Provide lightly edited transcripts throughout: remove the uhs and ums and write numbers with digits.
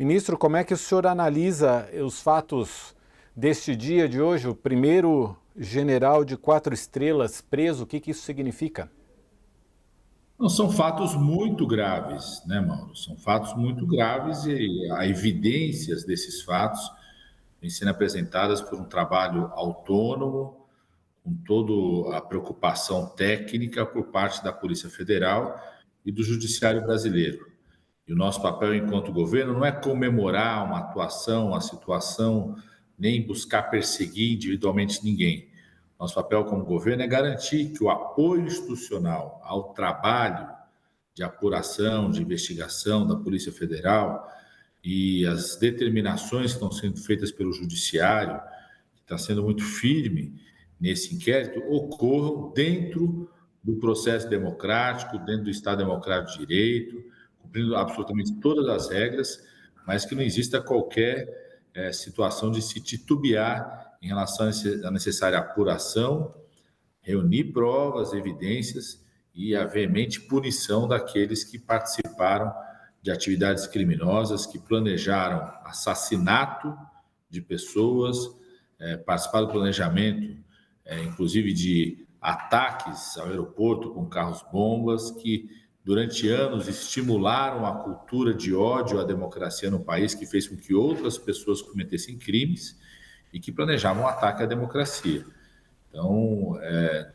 Ministro, como é que o senhor analisa os fatos deste dia de hoje? O primeiro general de 4 estrelas preso, o que isso significa? Não, são fatos muito graves, né, Mauro? São fatos muito graves e há evidências desses fatos vêm sendo apresentadas por um trabalho autônomo, com toda a preocupação técnica por parte da Polícia Federal e do Judiciário brasileiro. E o nosso papel enquanto governo não é comemorar uma atuação, uma situação, nem buscar perseguir individualmente ninguém. Nosso papel como governo é garantir que o apoio institucional ao trabalho de apuração, de investigação da Polícia Federal e as determinações que estão sendo feitas pelo Judiciário, que está sendo muito firme nesse inquérito, ocorram dentro do processo democrático, dentro do Estado Democrático de Direito, cumprindo absolutamente todas as regras, mas que não exista qualquer situação de se titubear em relação à necessária apuração, reunir provas, evidências e a veemente punição daqueles que participaram de atividades criminosas, que planejaram assassinato de pessoas, participaram do planejamento, inclusive de ataques ao aeroporto com carros-bombas, que durante anos estimularam a cultura de ódio à democracia no país, que fez com que outras pessoas cometessem crimes e que planejavam um ataque à democracia. Então,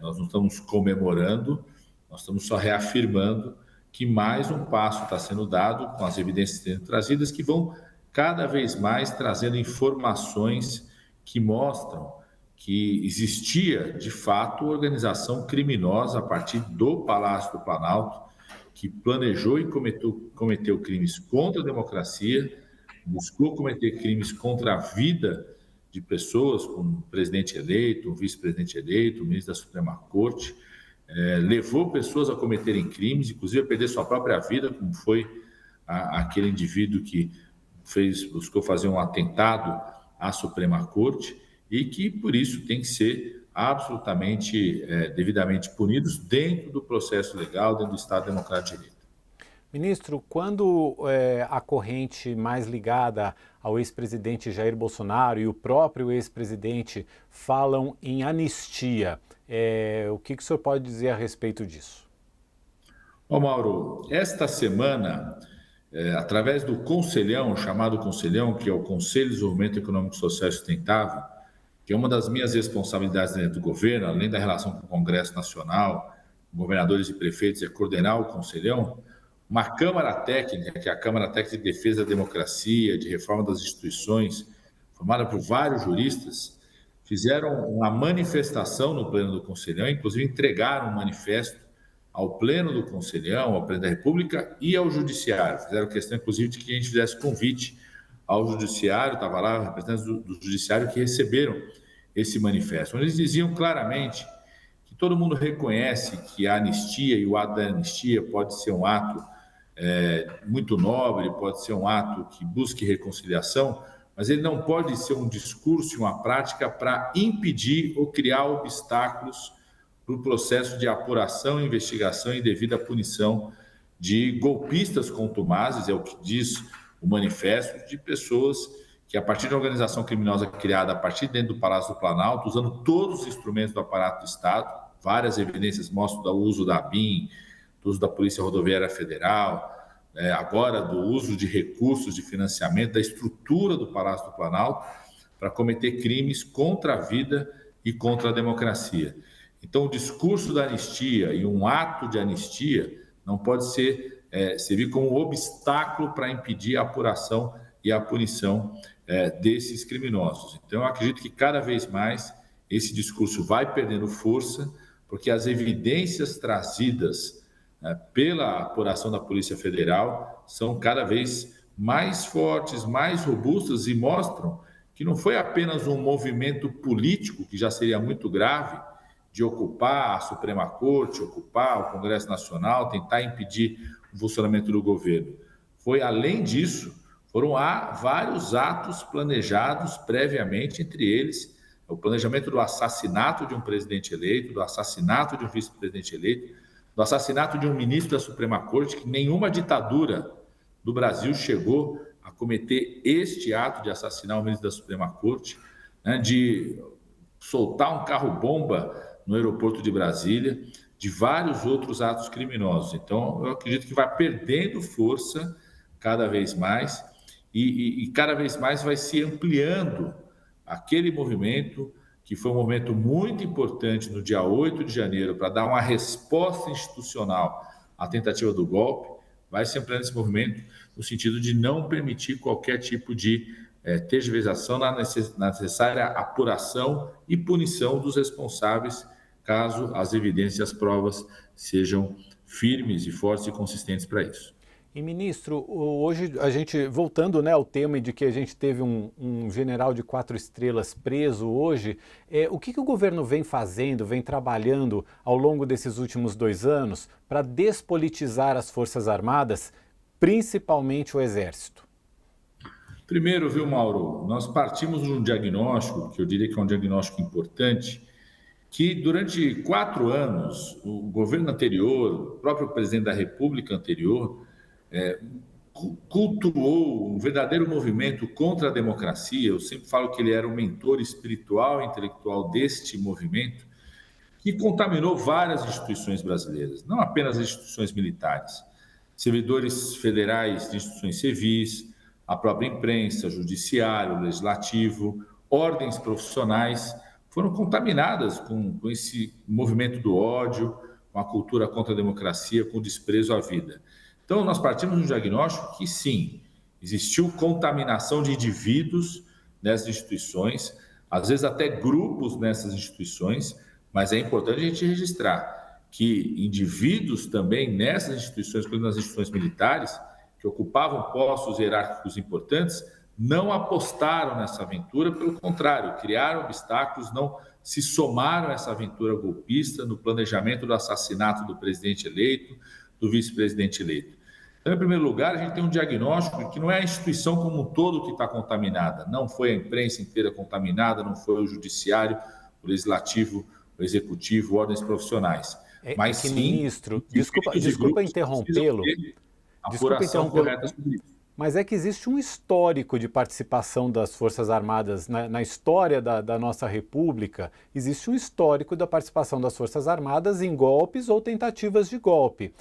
nós não estamos comemorando, nós estamos só reafirmando que mais um passo está sendo dado com as evidências sendo trazidas, que vão cada vez mais trazendo informações que mostram que existia, de fato, organização criminosa a partir do Palácio do Planalto, que planejou e cometeu crimes contra a democracia, buscou cometer crimes contra a vida de pessoas, como um presidente eleito, um vice-presidente eleito, um ministro da Suprema Corte, levou pessoas a cometerem crimes, inclusive a perder sua própria vida, como foi aquele indivíduo que buscou fazer um atentado à Suprema Corte, e que, por isso, tem que ser absolutamente, devidamente punidos dentro do processo legal, dentro do Estado Democrático de Direito. Ministro, quando a corrente mais ligada ao ex-presidente Jair Bolsonaro e o próprio ex-presidente falam em anistia, o que o senhor pode dizer a respeito disso? Mauro, esta semana, através do Conselhão, chamado Conselhão, que é o Conselho de Desenvolvimento Econômico, Social e Sustentável, que é uma das minhas responsabilidades dentro do governo, além da relação com o Congresso Nacional, governadores e prefeitos, é coordenar o Conselhão, uma Câmara Técnica, que é a Câmara Técnica de Defesa da Democracia, de Reforma das Instituições, formada por vários juristas, fizeram uma manifestação no Pleno do Conselhão, inclusive entregaram um manifesto ao Pleno do Conselhão, ao Pleno da República e ao Judiciário. Fizeram questão, inclusive, de que a gente fizesse convite ao Judiciário, estava lá representantes do Judiciário que receberam esse manifesto, onde eles diziam claramente que todo mundo reconhece que a anistia e o ato da anistia pode ser um ato muito nobre, pode ser um ato que busque reconciliação, mas ele não pode ser um discurso e uma prática para impedir ou criar obstáculos para o processo de apuração, investigação e devida punição de golpistas contumazes, é o que diz o manifesto, de pessoas que, a partir de uma organização criminosa criada a partir dentro do Palácio do Planalto, usando todos os instrumentos do aparato do Estado, várias evidências mostram do uso da ABIN, do uso da Polícia Rodoviária Federal, agora do uso de recursos de financiamento, da estrutura do Palácio do Planalto, para cometer crimes contra a vida e contra a democracia. Então, o discurso da anistia e um ato de anistia não pode servir como um obstáculo para impedir a apuração e a punição desses criminosos. Então, eu acredito que cada vez mais esse discurso vai perdendo força, porque as evidências trazidas pela apuração da Polícia Federal são cada vez mais fortes, mais robustas e mostram que não foi apenas um movimento político, que já seria muito grave, de ocupar a Suprema Corte, ocupar o Congresso Nacional, tentar impedir o funcionamento do governo. Foi, além disso, foram vários atos planejados previamente, entre eles o planejamento do assassinato de um presidente eleito, do assassinato de um vice-presidente eleito, do assassinato de um ministro da Suprema Corte, que nenhuma ditadura do Brasil chegou a cometer este ato de assassinar o ministro da Suprema Corte, né, de soltar um carro-bomba no aeroporto de Brasília, de vários outros atos criminosos. Então, eu acredito que vai perdendo força cada vez mais e cada vez mais vai se ampliando aquele movimento que foi um movimento muito importante no dia 8 de janeiro para dar uma resposta institucional à tentativa do golpe, vai se ampliando esse movimento no sentido de não permitir qualquer tipo de tergiversação na necessária apuração e punição dos responsáveis, caso as evidências e as provas sejam firmes e fortes e consistentes para isso. E, ministro, hoje a gente, voltando, né, ao tema de que a gente teve um general de 4 estrelas preso hoje, o que o governo vem fazendo, vem trabalhando ao longo desses últimos 2 anos para despolitizar as Forças Armadas, principalmente o Exército? Primeiro, viu, Mauro, nós partimos de um diagnóstico, que eu diria que é um diagnóstico importante, que durante 4 anos, o governo anterior, o próprio presidente da República anterior, cultuou um verdadeiro movimento contra a democracia. Eu sempre falo que ele era o mentor espiritual e intelectual deste movimento, que contaminou várias instituições brasileiras, não apenas as instituições militares, servidores federais de instituições civis, a própria imprensa, judiciário, legislativo, ordens profissionais, foram contaminadas com esse movimento do ódio, com a cultura contra a democracia, com o desprezo à vida. Então, nós partimos de um diagnóstico que, sim, existiu contaminação de indivíduos nessas instituições, às vezes até grupos nessas instituições, mas é importante a gente registrar que indivíduos também nessas instituições, como nas instituições militares, que ocupavam postos hierárquicos importantes, não apostaram nessa aventura, pelo contrário, criaram obstáculos, não se somaram a essa aventura golpista no planejamento do assassinato do presidente eleito, do vice-presidente eleito. Então, em primeiro lugar, a gente tem um diagnóstico que não é a instituição como um todo que está contaminada, não foi a imprensa inteira contaminada, não foi o judiciário, o legislativo, o executivo, ordens profissionais. Mas que, sim, ministro, desculpa interrompê-lo. Mas é que existe um histórico de participação das Forças Armadas na história da nossa República, existe um histórico da participação das Forças Armadas em golpes ou tentativas de golpe.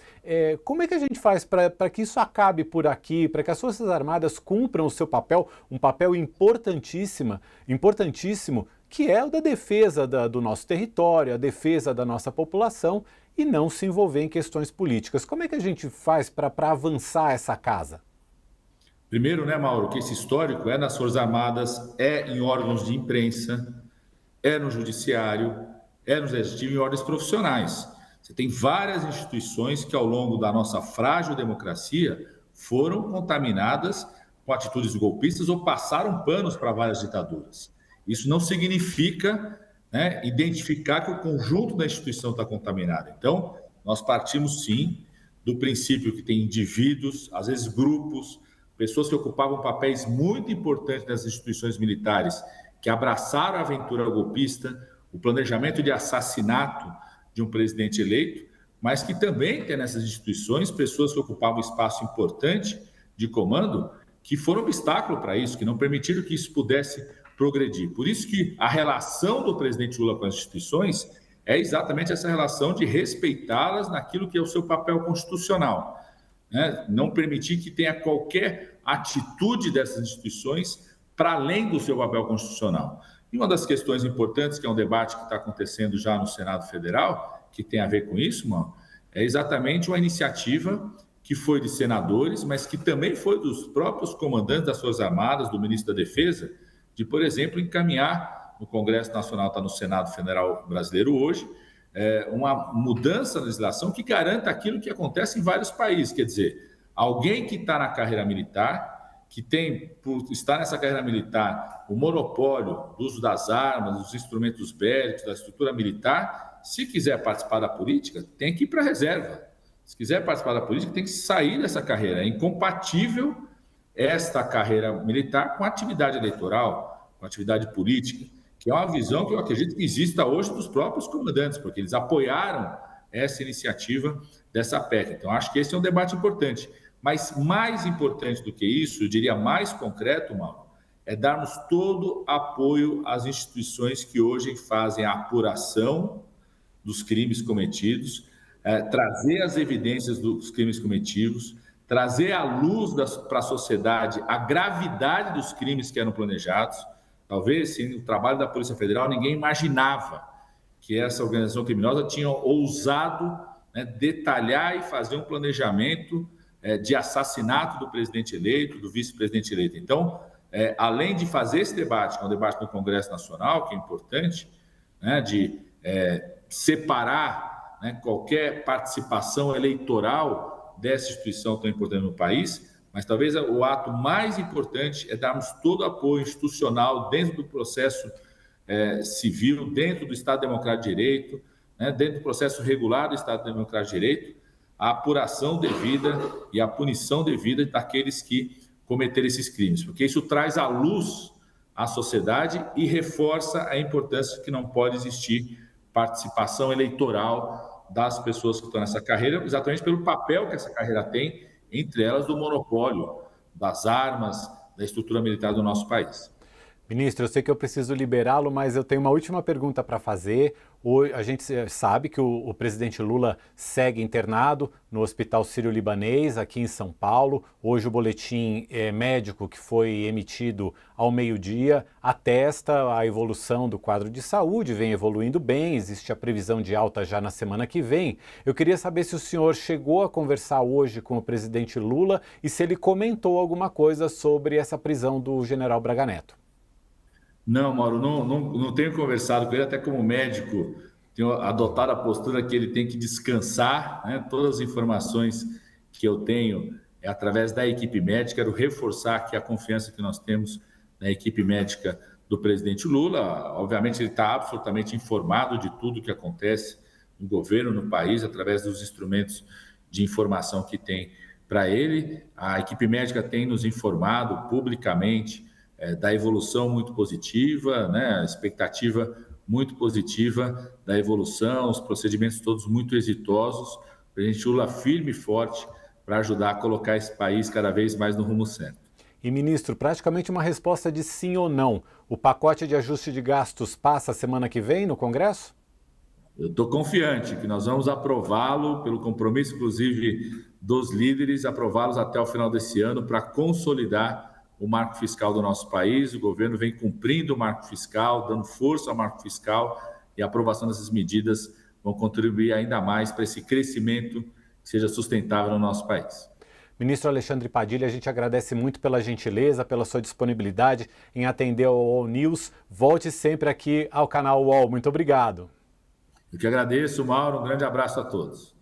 Como é que a gente faz para que isso acabe por aqui, para que as Forças Armadas cumpram o seu papel, um papel importantíssimo, que é o da defesa do nosso território, a defesa da nossa população e não se envolver em questões políticas? Como é que a gente faz para avançar essa casa? Primeiro, né, Mauro, que esse histórico é nas Forças Armadas, é em órgãos de imprensa, é no judiciário, é no executivo e em ordens profissionais. Você tem várias instituições que, ao longo da nossa frágil democracia, foram contaminadas com atitudes golpistas ou passaram panos para várias ditaduras. Isso não significa, né, identificar que o conjunto da instituição está contaminado. Então, nós partimos, sim, do princípio que tem indivíduos, às vezes grupos, pessoas que ocupavam papéis muito importantes nas instituições militares, que abraçaram a aventura golpista, o planejamento de assassinato de um presidente eleito, mas que também tem nessas instituições pessoas que ocupavam espaço importante de comando, que foram obstáculo para isso, que não permitiram que isso pudesse progredir. Por isso que a relação do presidente Lula com as instituições é exatamente essa relação de respeitá-las naquilo que é o seu papel constitucional. Não permitir que tenha qualquer atitude dessas instituições para além do seu papel constitucional. E uma das questões importantes, que é um debate que está acontecendo já no Senado Federal, que tem a ver com isso, mano, é exatamente uma iniciativa que foi de senadores, mas que também foi dos próprios comandantes das Forças Armadas, do ministro da Defesa, de, por exemplo, encaminhar no Congresso Nacional, está no Senado Federal brasileiro hoje, uma mudança na legislação que garanta aquilo que acontece em vários países. Quer dizer, alguém que está na carreira militar, que tem, por estar nessa carreira militar, o monopólio do uso das armas, dos instrumentos bélicos, da estrutura militar, se quiser participar da política, tem que ir para a reserva. Se quiser participar da política, tem que sair dessa carreira. É incompatível esta carreira militar com a atividade eleitoral, com a atividade política, que é uma visão que eu acredito que exista hoje dos próprios comandantes, porque eles apoiaram essa iniciativa dessa PEC. Então, acho que esse é um debate importante. Mas mais importante do que isso, eu diria mais concreto, Mauro, é darmos todo apoio às instituições que hoje fazem a apuração dos crimes cometidos, trazer as evidências dos crimes cometidos, trazer à luz para a sociedade a gravidade dos crimes que eram planejados. Talvez, sim, o trabalho da Polícia Federal, ninguém imaginava que essa organização criminosa tinha ousado, né, detalhar e fazer um planejamento de assassinato do presidente eleito, do vice-presidente eleito. Então, além de fazer esse debate, que é um debate no Congresso Nacional, que é importante, né, de separar, né, qualquer participação eleitoral dessa instituição tão importante no país, mas talvez o ato mais importante é darmos todo o apoio institucional dentro do processo civil, dentro do Estado Democrático de Direito, né, dentro do processo regular do Estado Democrático de Direito, a apuração devida e a punição devida daqueles que cometeram esses crimes, porque isso traz à luz à sociedade e reforça a importância que não pode existir participação eleitoral das pessoas que estão nessa carreira, exatamente pelo papel que essa carreira tem, entre elas do monopólio das armas, da estrutura militar do nosso país. Ministro, eu sei que eu preciso liberá-lo, mas eu tenho uma última pergunta para fazer. Hoje, a gente sabe que o presidente Lula segue internado no Hospital Sírio-Libanês, aqui em São Paulo. Hoje o boletim médico que foi emitido ao meio-dia atesta a evolução do quadro de saúde, vem evoluindo bem, existe a previsão de alta já na semana que vem. Eu queria saber se o senhor chegou a conversar hoje com o presidente Lula e se ele comentou alguma coisa sobre essa prisão do general Braga Neto. Não, Mauro, não tenho conversado com ele, até como médico, tenho adotado a postura que ele tem que descansar, né? Todas as informações que eu tenho é através da equipe médica. Quero reforçar aqui a confiança que nós temos na equipe médica do presidente Lula. Obviamente, ele está absolutamente informado de tudo que acontece no governo, no país, através dos instrumentos de informação que tem para ele. A equipe médica tem nos informado publicamente da evolução muito positiva, né? A expectativa muito positiva da evolução, os procedimentos todos muito exitosos. O presidente Lula firme e forte para ajudar a colocar esse país cada vez mais no rumo certo. E, ministro, praticamente uma resposta de sim ou não. O pacote de ajuste de gastos passa a semana que vem no Congresso? Eu estou confiante que nós vamos aprová-lo, pelo compromisso, inclusive, dos líderes, aprová-los até o final desse ano para consolidar o marco fiscal do nosso país. O governo vem cumprindo o marco fiscal, dando força ao marco fiscal, e a aprovação dessas medidas vão contribuir ainda mais para esse crescimento que seja sustentável no nosso país. Ministro Alexandre Padilha, a gente agradece muito pela gentileza, pela sua disponibilidade em atender ao UOL News. Volte sempre aqui ao canal UOL. Muito obrigado. Eu que agradeço, Mauro. Um grande abraço a todos.